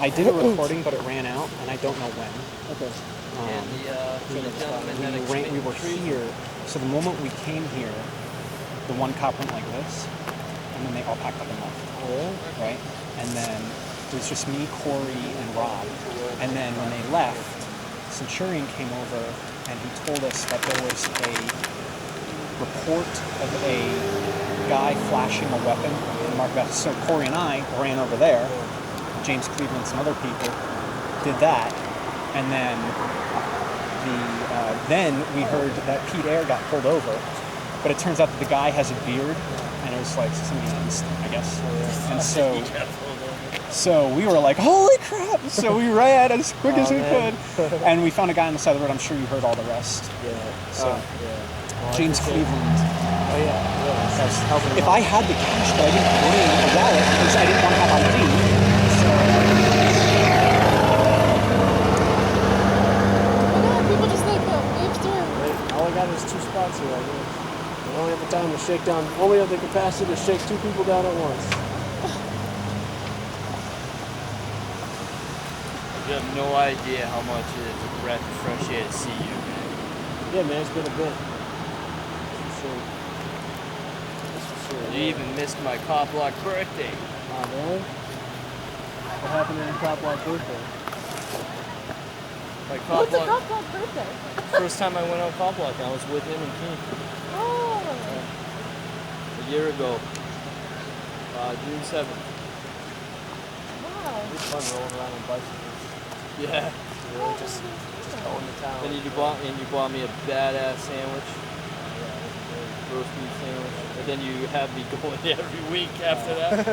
I did a recording, but it ran out, and I don't know when. Okay. And the gentleman that we were here, so the moment we came here, the one cop went like this, and then they all packed up and left. Oh, right? And then it was just me, Corey, and Rob. And then when they left, Centurion came over and he told us that there was a report of a guy flashing a weapon in Mark Beth. So Corey and I ran over there. James Cleveland, some other people did that, and then then we heard that Pete Eyre got pulled over. But it turns out that the guy has a beard, and it was like somebody else, I guess. And so we were like, holy crap! So we ran as quick as we could, and we found a guy on the side of the road. I'm sure you heard all the rest. Yeah. So Well, James Cleveland. Oh yeah. That's helping. If I had the cash, but I didn't bring a wallet because I didn't want to have ID. So. People just like wave through. All I got is 2 spots here. I guess. I only have the time to shake down. Only have the capacity to shake 2 people down at once. You have no idea how much it is a breath of fresh air to see you, man. Yeah, man, it's been a bit. That's for sure. That's for sure. You even missed my cop block birthday. Oh, man. What happened in your cop block birthday? My cop What's a block. cop block birthday? First time I went on cop block, I was with him and King. Oh. A year ago. June 7th. Wow. It's fun rolling around on bicycles. Yeah. Really, just going to town. And you bought me a badass sandwich. Roast beef sandwich. And then you have me going every week after that.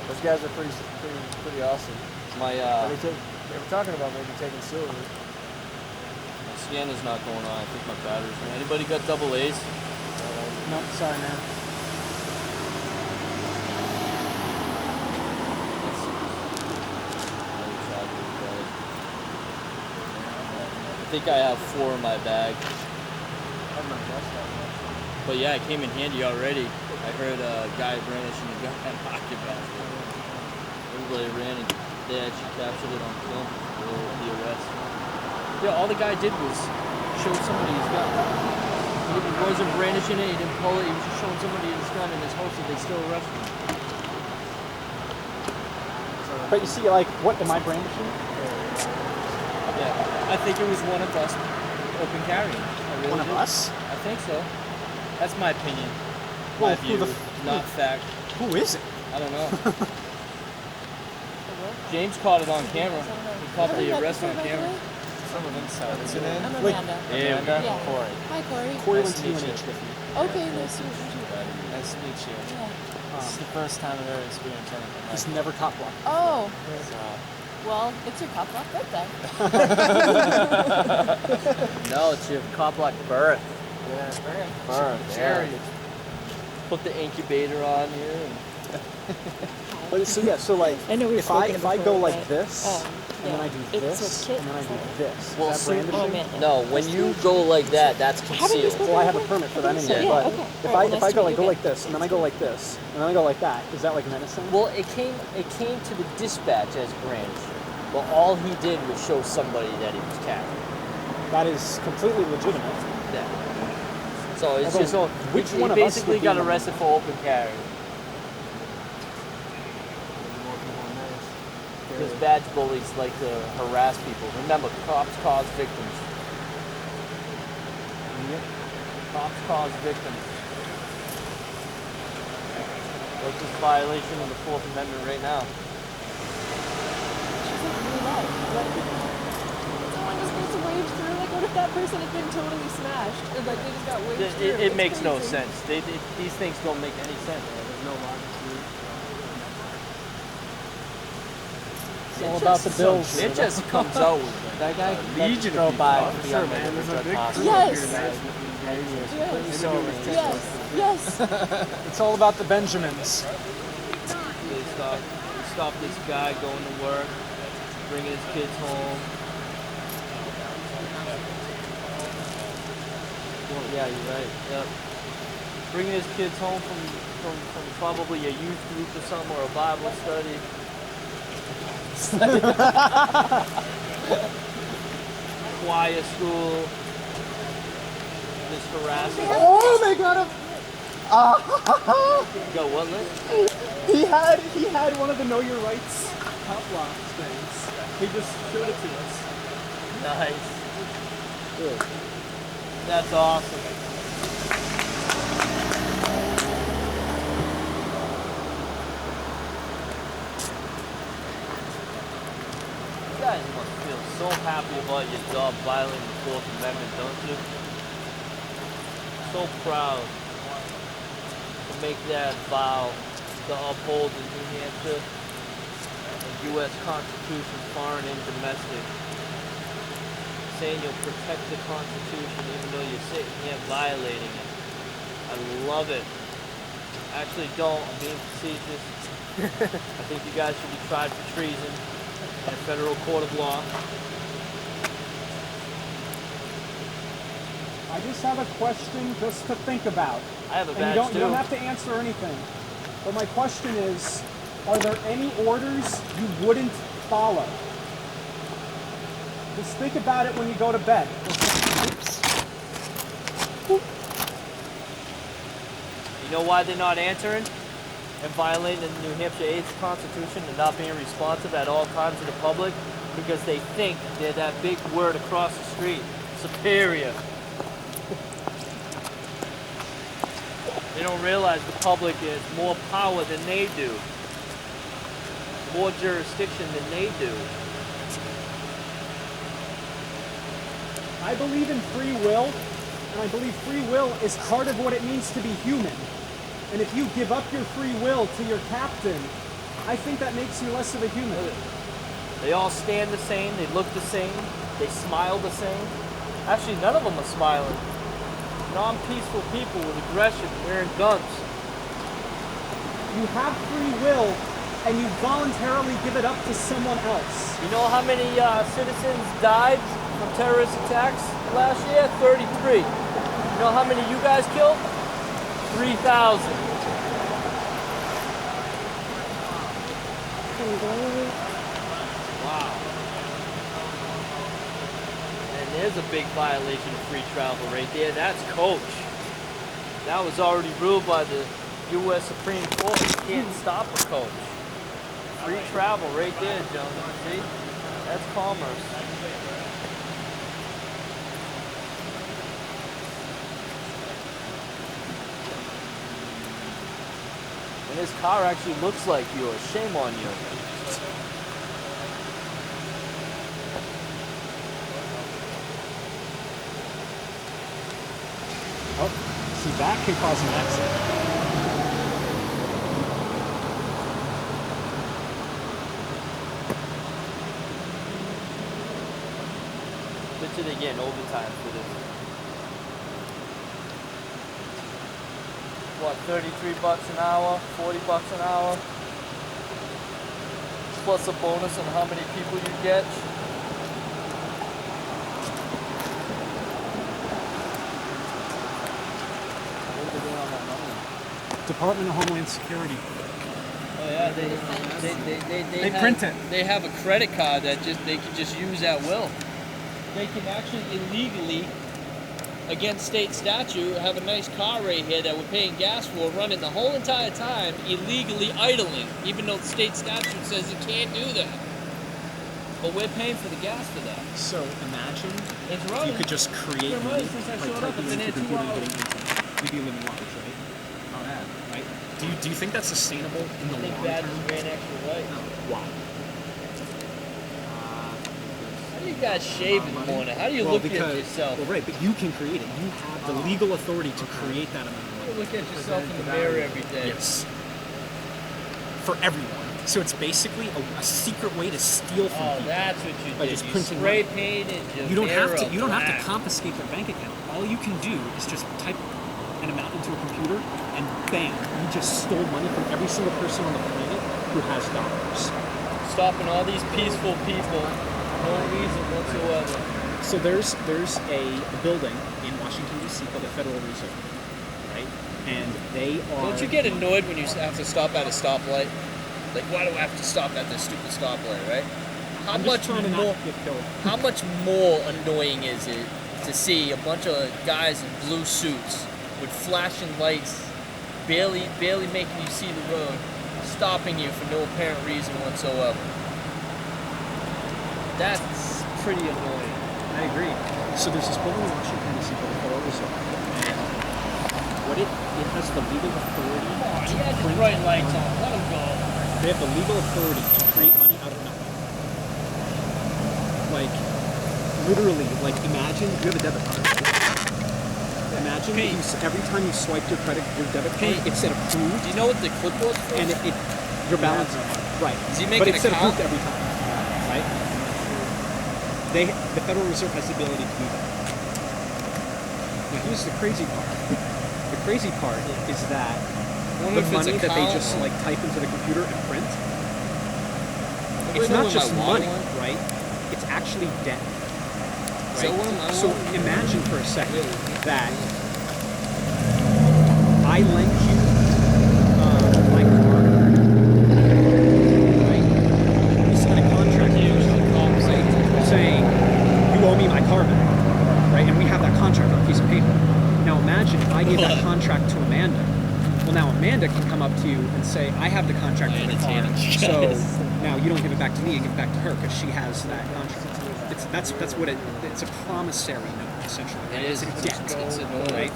Those guys are pretty awesome. My They were talking about maybe taking silver. my scanner's not going on. I think my battery's on. Anybody got double A's? No, sorry, man. I think I have 4 in my bag. But yeah, it came in handy already. I heard a guy brandishing a gun at hockey basket. Everybody ran and they actually captured it on film, the arrest. Yeah, all the guy did was show somebody his gun. He wasn't brandishing it, he didn't pull it, he was just showing somebody his gun and his host and they still arrested him. But you see, like, what am I brandishing? Yeah, I think it was one of us open carrying. I really One of do. us? I think so. That's my opinion. Well, My who view, the not fact. Who is it? I don't know. James caught it on camera. He caught the arrest on camera. Someone inside. What's your I'm name? Amanda. Yeah. Yeah. Corey. Hi, Corey. Corey Nice went to to meet you. UNH with me. Okay, nice to meet you. Nice to meet you. Yeah. This is the first time I've ever experienced anything like He's never cop blocked. Oh, this. well, it's your cop block birthday. No, it's your cop block birth. Yeah, Birth. Cherry. Put the incubator on here. And But so yeah, so like, I know we've if I spoken go before, like but, this, and then I do It's this, a kit, and then I do so- this. Well, Is that see- brandishing? Oh, man. no, when you go like that, that's Haven't we concealed. spoken Well, I have a before? permit for that I think anyway. so. But Yeah, okay. if Alright, I well, nice go to like meet you. this, and then I go like this, and then I go like that, is that like menacing? Well, it came to the dispatch as brandishing. But all he did was show somebody that he was carrying. That is completely legitimate. Yeah. So it's Although, just which he one of us basically would be got in the- arrested for open carry. Because badge bullies like to harass people. Remember, cops cause victims. Cops cause victims. What's this violation of the 4th Amendment right now? She's like really loud. Someone just needs to wave through. Like, what if that person had been totally smashed? And like they just got waved through? It It's makes no crazy. sense. These things don't make any sense. There's no logic to it. It's all about the bills. It just comes out with That guy Legion drove of by people. to be Sure, on man, the there's a drug big hospital. Yes. Yes. Yes. Yes. It's all about the Benjamins. They stopped this guy going to work, bringing his kids home. Well, yeah, you're right. Yep. Bringing his kids home from probably a youth group or something, or a Bible study. rights. Choir school. This harassment. Oh, they got him. Go, what list? He had one of the Know Your Rights top lock things. He just showed it to us. Nice. That's awesome. You guys must feel so happy about your job violating the Fourth Amendment, don't you? So proud to make that vow to uphold the New Hampshire and U.S. Constitution, foreign and domestic. Saying you'll protect the Constitution even though you're sitting here violating it. I love it. Actually don't, I'm being facetious. I think you guys should be tried for treason in a federal court of law. I just have a question just to think about. I have a And badge you don't too. have to answer anything. But my question is, are there any orders you wouldn't follow? Just think about it when you go to bed. You know why they're not answering and violating the New Hampshire 8th Constitution and not being responsive at all times to the public? Because they think they're that big word across the street, superior. They don't realize the public is more power than they do, more jurisdiction than they do. I believe in free will, and I believe free will is part of what it means to be human. And if you give up your free will to your captain, I think that makes you less of a human. They all stand the same, they look the same, they smile the same. Actually, none of them are smiling. Non-peaceful people with aggression, wearing guns. You have free will, and you voluntarily give it up to someone else. You know how many citizens died from terrorist attacks last year? 33. You know how many you guys killed? 3,000. Wow. And there's a big violation of free travel right there. That's coach. That was already ruled by the U.S. Supreme Court. You can't stop a coach. Free travel right there, gentlemen. See? That's commerce. And this car actually looks like yours. Shame on you. Oh, see, that could cause an accident. Bet you they getting overtime for this. What, 33 bucks an hour, 40 bucks an hour? Plus a bonus on how many people you get. What are they doing on that money? Department of Homeland Security. Oh yeah, they print it. They have a credit card that they can just use at will. They can actually illegally, against state statute, have a nice car right here that we're paying gas for, running the whole entire time, illegally idling, even though the state statute says you can't do that. But we're paying for the gas for that. So imagine It's you running. could just create It's been money running since I by showed up. typing It's been into here 2 computer and hours. getting income. We'd be living large, right? Oh, yeah. Right? Do you think that's sustainable in the I think long that term? just ran extra right. Why? How do you guys shave in the morning? How do you Well, look at because yourself? well, right, but you can create it. You have the legal authority to create that amount of You money. look at yourself in the mirror every day. Yes. For everyone. So it's basically a secret way to steal from Oh, people. that's what you By did. just You printing spray money. painted your You don't have to. mirror You don't have black. to confiscate their bank account. All you can do is just type an amount into a computer, and bam, you just stole money from every single person on the planet who has dollars. Stopping all these peaceful people, no reason whatsoever. So there's a building in Washington D.C. called the Federal Reserve, right? And they are. Don't you get annoyed when you have to stop at a stoplight? Like, why do I have to stop at this stupid stoplight, right? I'm just trying to not get killed. How much more annoying is it to see a bunch of guys in blue suits with flashing lights, barely making you see the road, stopping you for no apparent reason whatsoever? That's pretty annoying. I agree. So there's this building in Washington D.C. called the Federal Reserve, and what it has the legal authority He had his bright lights on. Let him go. They have the legal authority to create money out of nothing. Like, literally, like, imagine you have a debit card. Right? Imagine Pete. every time you swipe your debit card, Pete. it said approved, Do you know what the clipboard's for? and your balance, right? Is he But making it a said count? approved every time, right? The Federal Reserve has the ability to do that. Now, here's the crazy part. The crazy part is that wonder the if it's money a that they count just or- like type into the computer and print, Anybody it's know not what just my money, wallet was? right? It's actually debt. Is Right? that what my So wallet was? imagine for a second that I lend you my car, right? We sign a contract with each other, right? Saying you owe me my car back, right? And we have that contract on a piece of paper. Now imagine if I gave that contract to Amanda. Well, now Amanda can come up to you and say, I have the contract for the car, Entertaining you so guys. now you don't give it back to me, you give it back to her because she has that contract. That's what it's a promissory note, essentially. Right? It is. It's a debt, It's annoying. right?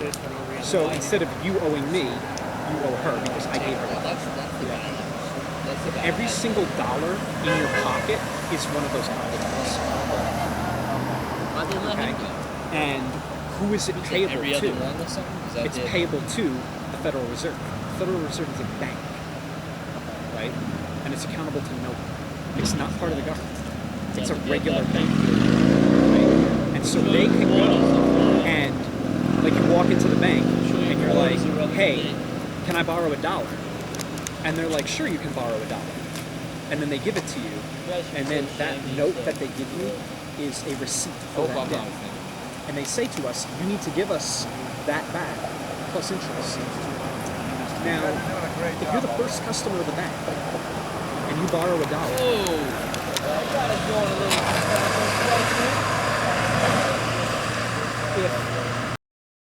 So instead of you owing me, you owe her because I gave her the That's the guy. That's the guy. Every single dollar in your pocket is one of those contracts. Why'd they let Okay? him go? And who is it Is it payable every to? other one or something? Is that It's it? payable to the Federal Reserve. The Federal Reserve is a bank, right? And it's accountable to no one. It's not part of the government. It's a regular bank, right? And so they can go and, like, you walk into the bank and you're like, hey, can I borrow $1? And they're like, sure, you can borrow $1. And then they give it to you, and then that note that they give you is a receipt for that debt. And they say to us, you need to give us that back plus interest. Now, if you're the first customer of the bank and you borrow $1, Oh, that guy's going a little too fast. if